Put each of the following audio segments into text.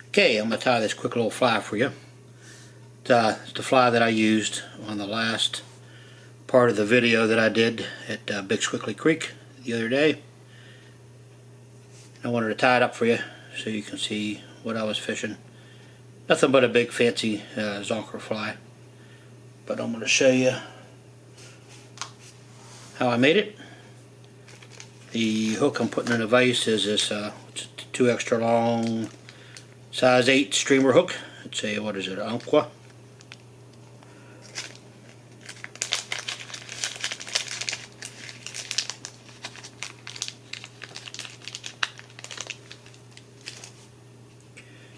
Okay, I'm going to tie this quick little fly for you. It's the fly that I used on the last part of the video that I did at Big Squickly Creek the other day. I wanted to tie it up for you so you can see what I was fishing. Nothing but a big fancy Zonker fly. But I'm going to show you how I made it. The hook I'm putting in the vise is this 2 extra long size 8 streamer hook. It's a, what is it, Aqua.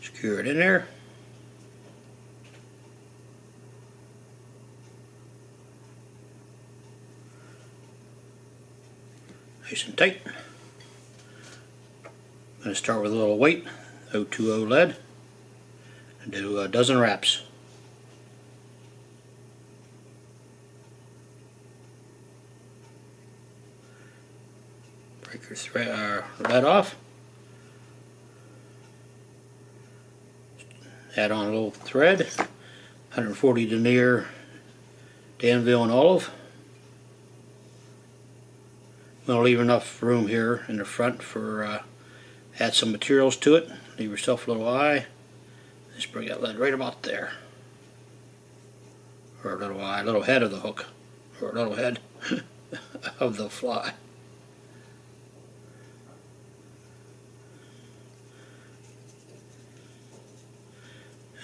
Screw it in there. Nice and tight. I'm going to start with a little weight, 020 lead, and do a dozen wraps. Break your lead off. Add on a little thread, 140 denier Danville and olive. I'm going to leave enough room here in the front for add some materials to it. Leave yourself a little eye. Just bring that lead right about there. Or a little eye, a little head of the hook. Or a little head of the fly.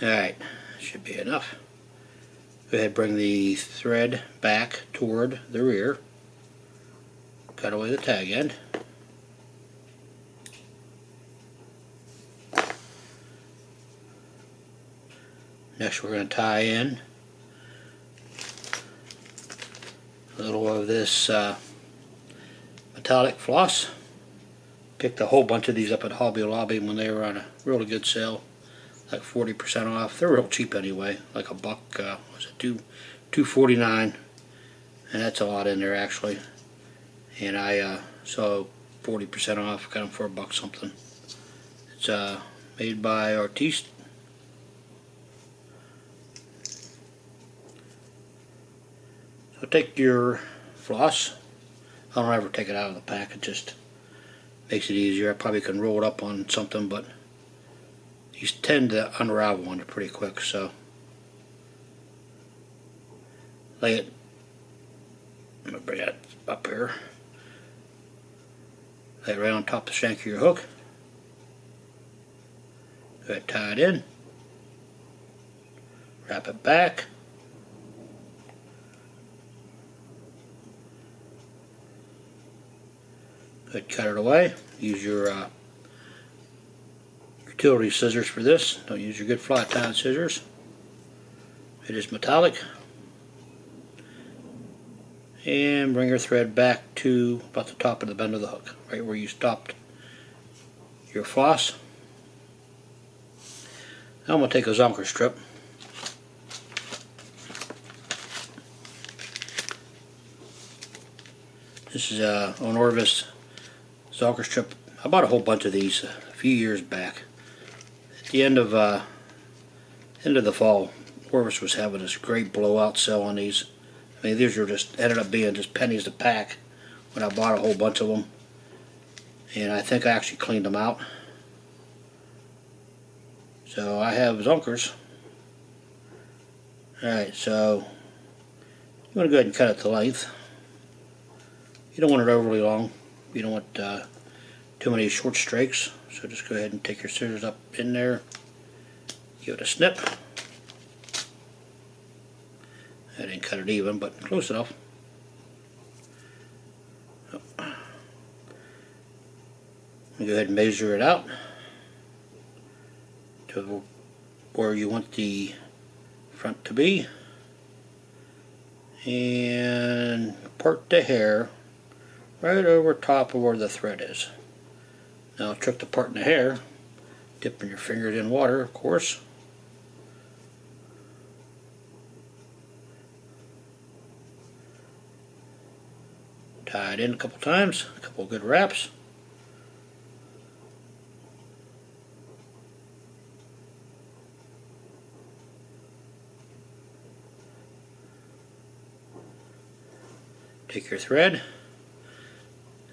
Alright, should be enough. Go ahead and bring the thread back toward the rear. Cut away the tag end. Next we're going to tie in a little of this Matelic floss. Picked a whole bunch of these up at Hobby Lobby when they were on a really good sale. Like 40% off. They're real cheap anyway. Like a buck, was it $2.49, and that's a lot in there actually. And I saw 40% off. Got them for $1 something. It's made by Artiste. So take your floss. I don't ever take it out of the pack. It just makes it easier. I probably can roll it up on something, but these tend to unravel on it pretty quick, so lay it, I'm going to bring that up here, lay it right on top of the shank of your hook, go ahead, tie it in, wrap it back, go ahead, cut it away, use your utility scissors for this. Don't use your good fly tying scissors. It is metallic. And bring your thread back to about the top of the bend of the hook, right where you stopped your floss. Now I'm going to take a Zonker strip. This is an Orvis Zonker strip. I bought a whole bunch of these a few years back. At the end of the fall, Orvis was having this great blowout sale on these. I mean, these were just ended up being just pennies a pack when I bought a whole bunch of them, and I think I actually cleaned them out. So I have Zonkers. Alright, so you want to go ahead and cut it to length. You don't want it overly long. You don't want too many short streaks. So just go ahead and take your scissors up in there, give it a snip. I didn't cut it even, but close enough. So, go ahead and measure it out to where you want the front to be, and part the hair right over top of where the thread is. Now, trick to parting the hair, dipping your fingers in water, of course. Tie it in a couple times, a couple good wraps. Take your thread,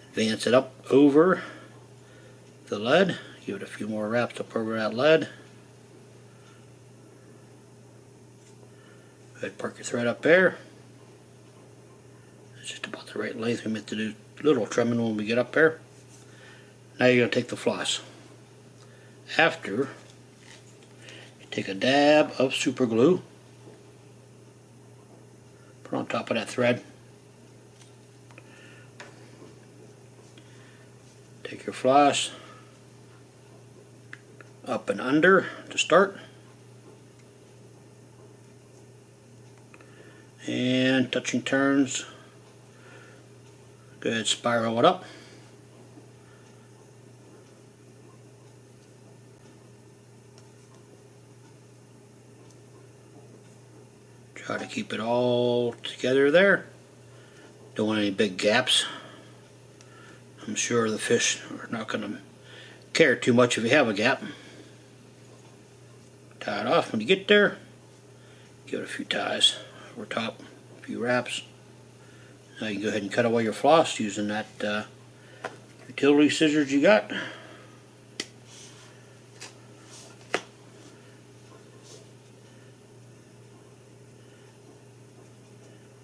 advance it up over the lead, give it a few more wraps up over that lead. Go ahead, park your thread up there. It's just about the right length. We meant to do a little trimming when we get up there. Now you're going to take the floss. After, you take a dab of super glue, put on top of that thread. Take your floss up and under to start. And touching turns, go ahead, spiral it up. Try to keep it all together there. Don't want any big gaps. I'm sure the fish are not going to care too much if you have a gap. Tie it off when you get there. Give it a few ties over top, a few wraps. Now you can go ahead and cut away your floss using that utility scissors you got.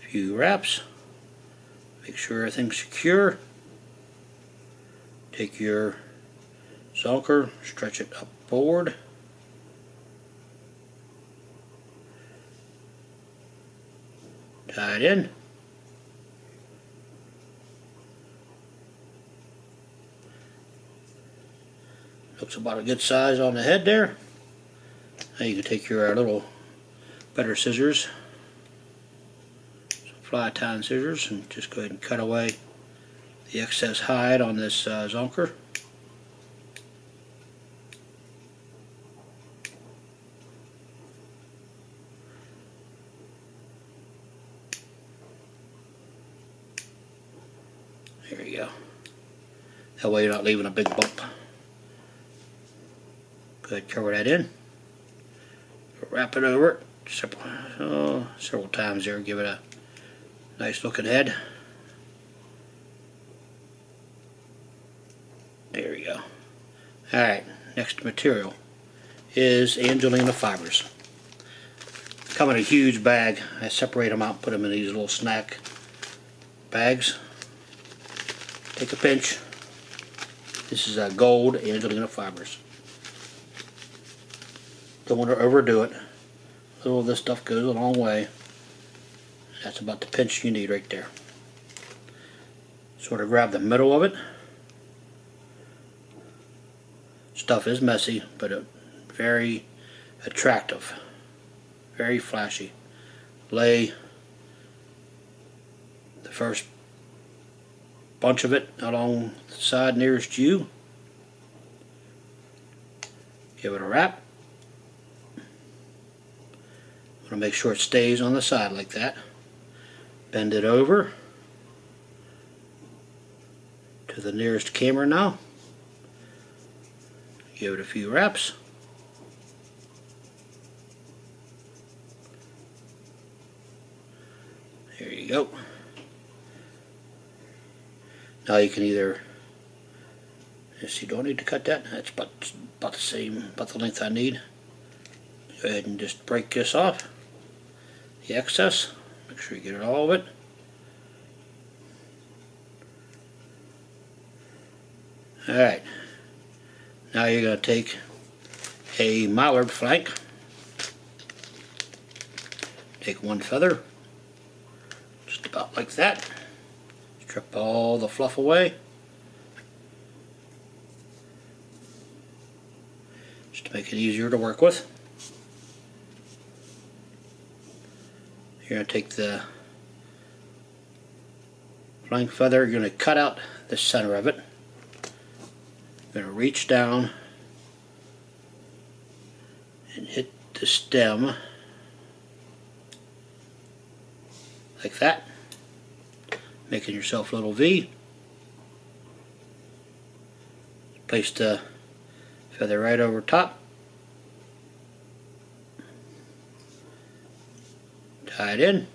A few wraps. Make sure everything's secure. Take your Zonker, stretch it up forward. Tie it in. Looks about a good size on the head there. Now you can take your little better scissors, some fly tying scissors, and just go ahead and cut away the excess hide on this Zonker. There you go. That way you're not leaving a big bump. Go ahead, cover that in. Wrap it over it several times there. Give it a nice looking head. There we go. Alright, next material is Angelina Fibers. Come in a huge bag. I separate them out and put them in these little snack bags. Take a pinch. This is a gold Angelina Fibers. Don't want to overdo it. A little of this stuff goes a long way. That's about the pinch you need right there. Sort of grab the middle of it. Stuff is messy, but very attractive. Very flashy. Lay the first bunch of it along the side nearest you. Give it a wrap. Want to make sure it stays on the side like that. Bend it over to the nearest camera now. Give it a few wraps. There you go. Now you can either, yes, you don't need to cut that. That's about the same, about the length I need. Go ahead and just break this off. The excess. Make sure you get all of it. Alright. Now you're going to take a mallard flank. Take one feather. Just about like that. Strip all the fluff away. Just to make it easier to work with. You're going to take the flank feather, you're going to cut out the center of it. You're going to reach down and hit the stem like that, making yourself a little V. Place the feather right over top. Tie it in.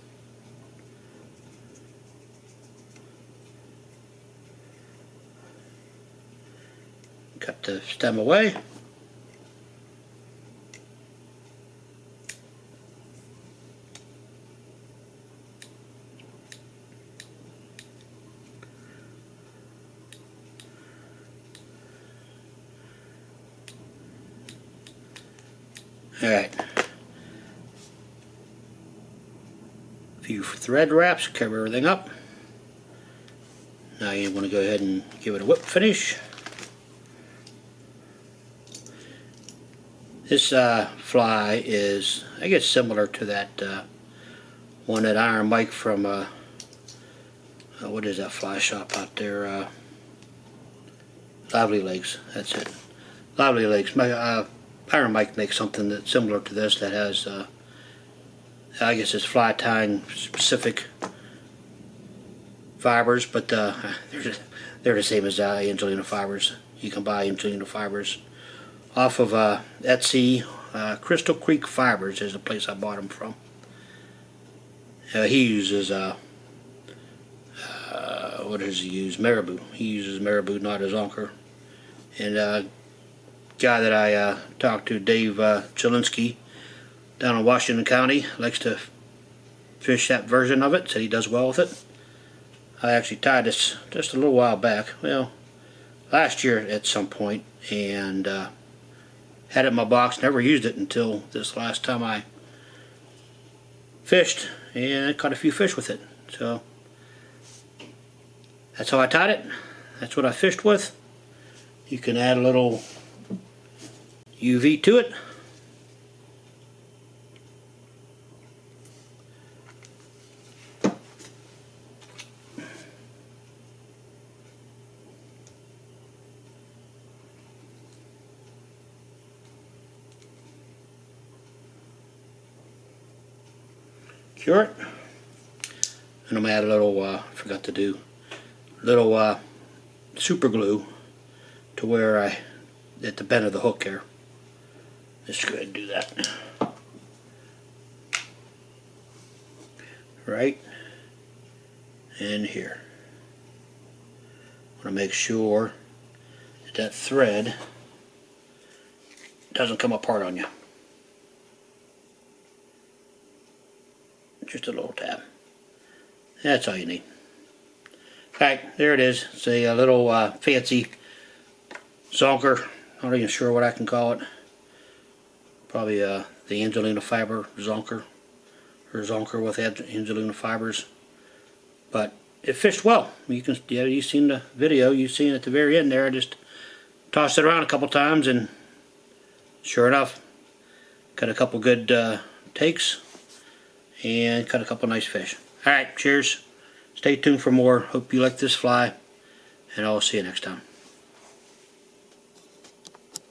Cut the stem away. Alright. A few thread wraps, cover everything up. Now you want to go ahead and give it a whip finish. This fly is, I guess, similar to that one at Iron Mike from, what is that fly shop out there? Lively Legs, that's it. Lively Legs. Iron Mike makes something that's similar to this that has, I guess it's fly tying specific fibers, but they're the same as Angelina Fibers. You can buy Angelina Fibers off of Etsy. Crystal Creek Fibers is the place I bought them from. He uses what does he use? Marabou. He uses Marabou, not a Zonker. And guy that I talked to, Dave Chelinski, down in Washington County, likes to fish that version of it. Said he does well with it. I actually tied this just a little while back. Well, last year at some point, and had it in my box. Never used it until this last time I fished, and I caught a few fish with it. So that's how I tied it. That's what I fished with. You can add a little UV to it. Cure it. And I'm going to add a little, forgot to do, little super glue to where at the bend of the hook here. Let's go ahead and do that. Right in here. I want to make sure that that thread doesn't come apart on you. Just a little tab. That's all you need. Alright, there it is. It's a little fancy Zonker. Not even sure what I can call it. Probably the Angelina Fiber Zonker. Or Zonker with Angelina Fibers. But it fished well. You can, yeah, you've seen the video. You've seen at the very end there. I just tossed it around a couple times, and sure enough, got a couple good takes. And caught a couple nice fish. Alright, cheers. Stay tuned for more. Hope you like this fly. And I'll see you next time.